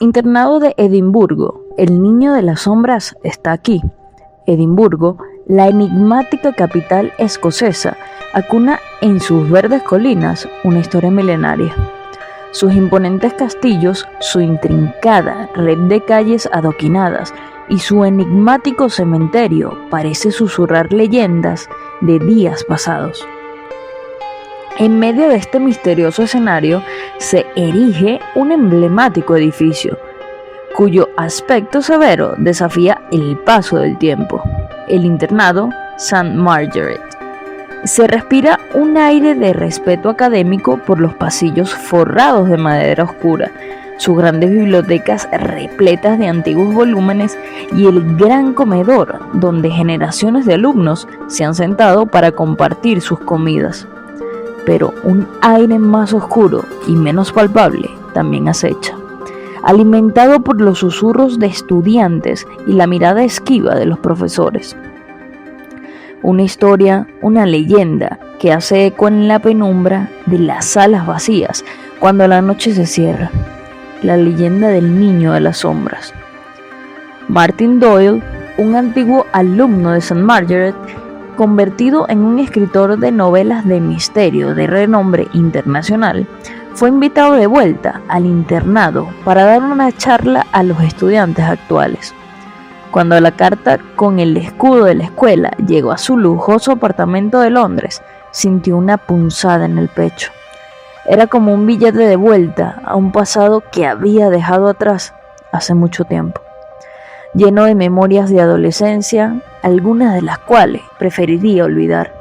Internado de Edimburgo. El niño de las sombras está aquí. Edimburgo, la enigmática capital escocesa, acuna en sus verdes colinas una historia milenaria. Sus imponentes castillos, su intrincada red de calles adoquinadas y su enigmático cementerio parece susurrar leyendas de días pasados. En medio de este misterioso escenario se erige un emblemático edificio, cuyo aspecto severo desafía el paso del tiempo: el internado St. Margaret. Se respira un aire de respeto académico por los pasillos forrados de madera oscura, sus grandes bibliotecas repletas de antiguos volúmenes y el gran comedor donde generaciones de alumnos se han sentado para compartir sus comidas. Pero un aire más oscuro y menos palpable también acecha, alimentado por los susurros de estudiantes y la mirada esquiva de los profesores. Una historia, una leyenda que hace eco en la penumbra de las salas vacías cuando la noche se cierra. La leyenda del niño de las sombras. Martin Doyle, un antiguo alumno de St. Margaret, convertido en un escritor de novelas de misterio de renombre internacional, fue invitado de vuelta al internado para dar una charla a los estudiantes actuales. Cuando la carta con el escudo de la escuela llegó a su lujoso apartamento de Londres, sintió una punzada en el pecho. Era como un billete de vuelta a un pasado que había dejado atrás hace mucho tiempo, lleno de memorias de adolescencia, algunas de las cuales preferiría olvidar.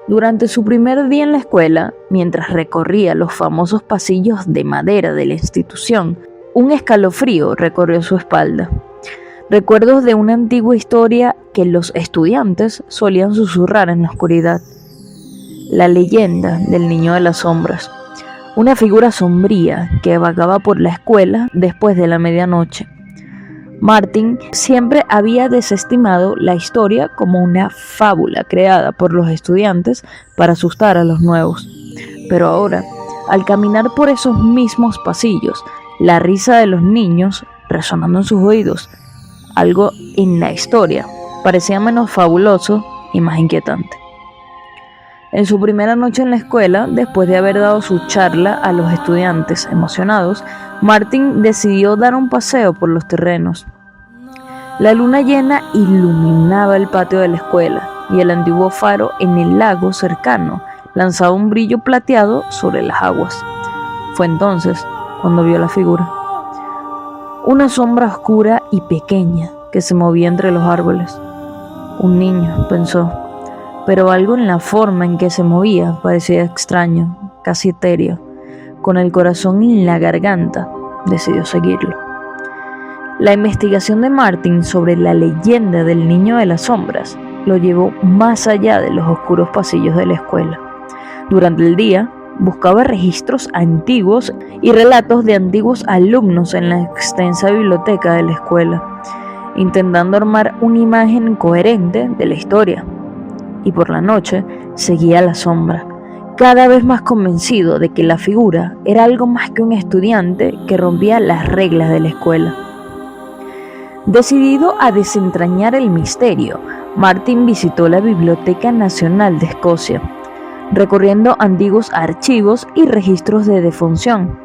Durante su primer día en la escuela, mientras recorría los famosos pasillos de madera de la institución, un escalofrío recorrió su espalda. Recuerdos de una antigua historia que los estudiantes solían susurrar en la oscuridad. La leyenda del niño de las sombras, una figura sombría que vagaba por la escuela después de la medianoche. Martin siempre había desestimado la historia como una fábula creada por los estudiantes para asustar a los nuevos. Pero ahora, al caminar por esos mismos pasillos, la risa de los niños resonando en sus oídos, algo en la historia parecía menos fabuloso y más inquietante. En su primera noche en la escuela, después de haber dado su charla a los estudiantes emocionados, Martin decidió dar un paseo por los terrenos. La luna llena iluminaba el patio de la escuela y el antiguo faro en el lago cercano lanzaba un brillo plateado sobre las aguas. Fue entonces cuando vio la figura. Una sombra oscura y pequeña que se movía entre los árboles. Un niño, pensó, pero algo en la forma en que se movía parecía extraño, casi etéreo. Con el corazón en la garganta, decidió seguirlo. La investigación de Martin sobre la leyenda del niño de las sombras lo llevó más allá de los oscuros pasillos de la escuela. Durante el día, buscaba registros antiguos y relatos de antiguos alumnos en la extensa biblioteca de la escuela, intentando armar una imagen coherente de la historia. Y por la noche seguía la sombra, cada vez más convencido de que la figura era algo más que un estudiante que rompía las reglas de la escuela. Decidido a desentrañar el misterio, Martin visitó la Biblioteca Nacional de Escocia, recorriendo antiguos archivos y registros de defunción.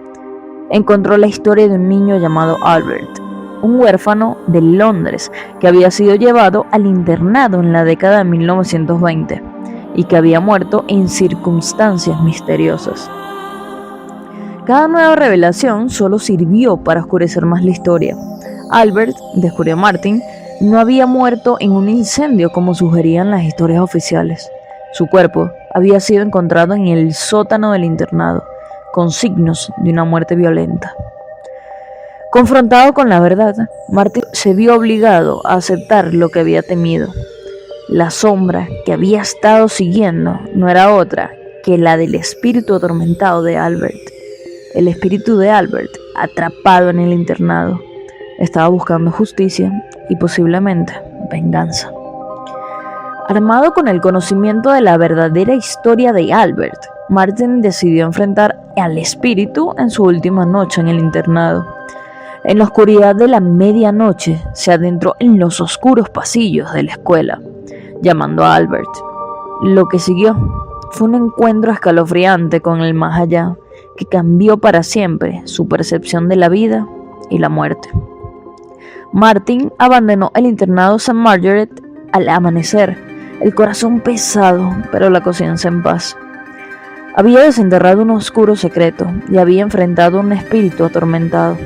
Encontró la historia de un niño llamado Albert, un huérfano de Londres que había sido llevado al internado en la década de 1920 y que había muerto en circunstancias misteriosas. Cada nueva revelación solo sirvió para oscurecer más la historia. Albert, descubrió Martin, no había muerto en un incendio como sugerían las historias oficiales. Su cuerpo había sido encontrado en el sótano del internado, con signos de una muerte violenta. Confrontado con la verdad, Martin se vio obligado a aceptar lo que había temido. La sombra que había estado siguiendo no era otra que la del espíritu atormentado de Albert. El espíritu de Albert, atrapado en el internado, estaba buscando justicia y posiblemente venganza. Armado con el conocimiento de la verdadera historia de Albert, Martin decidió enfrentar al espíritu en su última noche en el internado. En la oscuridad de la medianoche se adentró en los oscuros pasillos de la escuela, llamando a Albert. Lo que siguió fue un encuentro escalofriante con el más allá, que cambió para siempre su percepción de la vida y la muerte. Martin abandonó el internado St. Margaret al amanecer, el corazón pesado, pero la conciencia en paz. Había desenterrado un oscuro secreto y había enfrentado a un espíritu atormentado.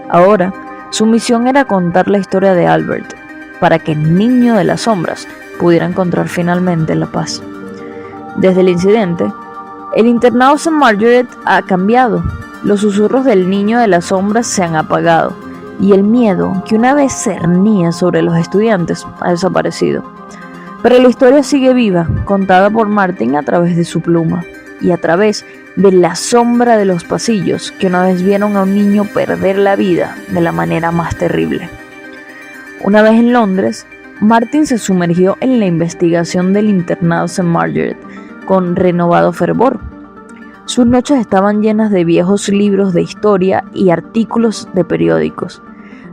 Ahora, su misión era contar la historia de Albert, para que el niño de las sombras pudiera encontrar finalmente la paz. Desde el incidente, el internado St. Margaret ha cambiado. Los susurros del niño de las sombras se han apagado y el miedo que una vez cernía sobre los estudiantes ha desaparecido. Pero la historia sigue viva, contada por Martin a través de su pluma y a través de la sombra de los pasillos que una vez vieron a un niño perder la vida de la manera más terrible. Una vez en Londres, Martin se sumergió en la investigación del internado St. Margaret con renovado fervor. Sus noches estaban llenas de viejos libros de historia y artículos de periódicos.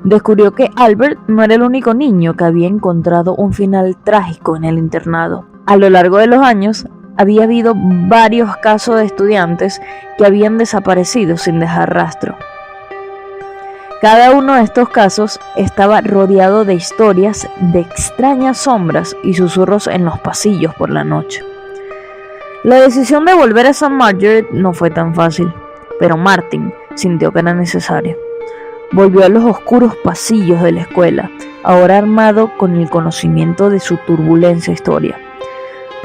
Descubrió que Albert no era el único niño que había encontrado un final trágico en el internado. A lo largo de los años, había habido varios casos de estudiantes que habían desaparecido sin dejar rastro. Cada uno de estos casos estaba rodeado de historias de extrañas sombras y susurros en los pasillos por la noche. La decisión de volver a St. Margaret no fue tan fácil, pero Martin sintió que era necesario. Volvió a los oscuros pasillos de la escuela, ahora armado con el conocimiento de su turbulenta historia.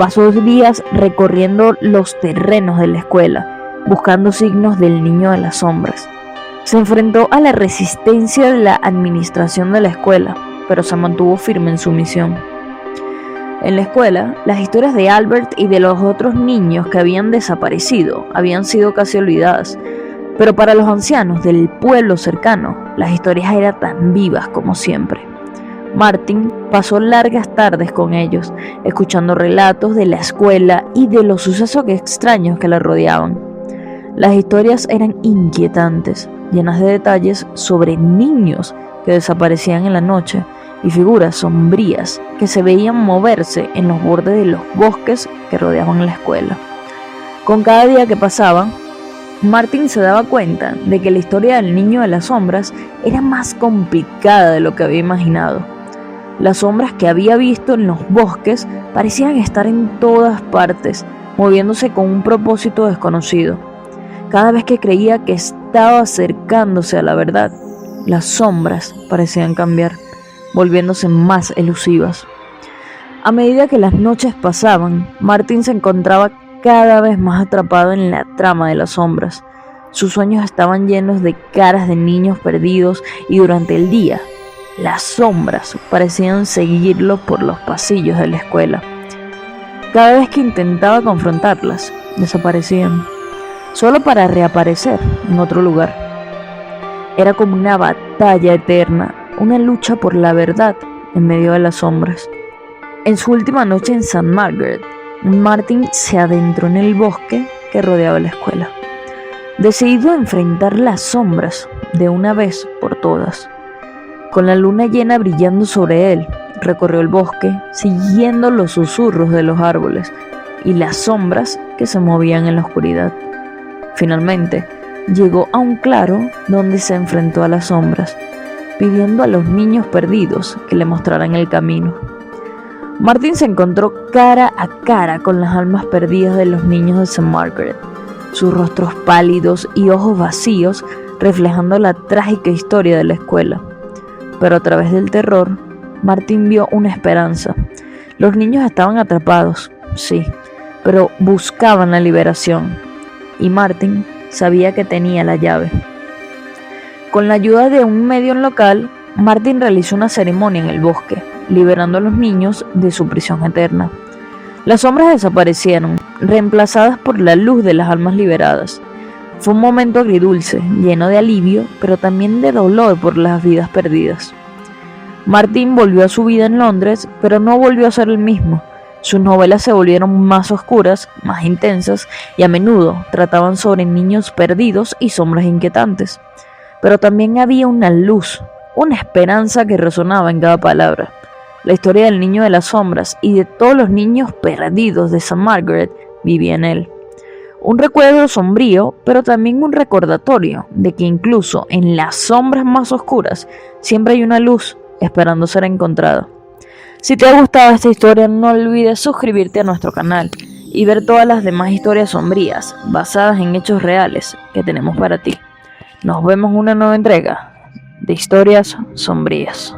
Pasó días recorriendo los terrenos de la escuela, buscando signos del niño de las sombras. Se enfrentó a la resistencia de la administración de la escuela, pero se mantuvo firme en su misión. En la escuela, las historias de Albert y de los otros niños que habían desaparecido habían sido casi olvidadas, pero para los ancianos del pueblo cercano, las historias eran tan vivas como siempre. Martin pasó largas tardes con ellos, escuchando relatos de la escuela y de los sucesos extraños que la rodeaban. Las historias eran inquietantes, llenas de detalles sobre niños que desaparecían en la noche y figuras sombrías que se veían moverse en los bordes de los bosques que rodeaban la escuela. Con cada día que pasaba, Martin se daba cuenta de que la historia del niño de las sombras era más complicada de lo que había imaginado. Las sombras que había visto en los bosques parecían estar en todas partes, moviéndose con un propósito desconocido. Cada vez que creía que estaba acercándose a la verdad, las sombras parecían cambiar, volviéndose más elusivas. A medida que las noches pasaban, Martin se encontraba cada vez más atrapado en la trama de las sombras. Sus sueños estaban llenos de caras de niños perdidos y durante el día, las sombras parecían seguirlo por los pasillos de la escuela. Cada vez que intentaba confrontarlas, desaparecían, solo para reaparecer en otro lugar. Era como una batalla eterna, una lucha por la verdad en medio de las sombras. En su última noche en St. Margaret, Martin se adentró en el bosque que rodeaba la escuela, decidido a enfrentar las sombras de una vez por todas. Con la luna llena brillando sobre él, recorrió el bosque, siguiendo los susurros de los árboles y las sombras que se movían en la oscuridad. Finalmente, llegó a un claro donde se enfrentó a las sombras, pidiendo a los niños perdidos que le mostraran el camino. Martin se encontró cara a cara con las almas perdidas de los niños de St. Margaret, sus rostros pálidos y ojos vacíos reflejando la trágica historia de la escuela. Pero a través del terror, Martin vio una esperanza. Los niños estaban atrapados, sí, pero buscaban la liberación, y Martin sabía que tenía la llave. Con la ayuda de un medium local, Martin realizó una ceremonia en el bosque, liberando a los niños de su prisión eterna. Las sombras desaparecieron, reemplazadas por la luz de las almas liberadas. Fue un momento agridulce, lleno de alivio, pero también de dolor por las vidas perdidas. Martin volvió a su vida en Londres, pero no volvió a ser el mismo. Sus novelas se volvieron más oscuras, más intensas, y a menudo trataban sobre niños perdidos y sombras inquietantes. pero también había una luz, una esperanza que resonaba en cada palabra. La historia del niño de las sombras y de todos los niños perdidos de St. Margaret vivía en él. Un recuerdo sombrío, pero también un recordatorio de que incluso en las sombras más oscuras siempre hay una luz esperando ser encontrada. Si te ha gustado esta historia, no olvides suscribirte a nuestro canal y ver todas las demás historias sombrías basadas en hechos reales que tenemos para ti. Nos vemos en una nueva entrega de Historias Sombrías.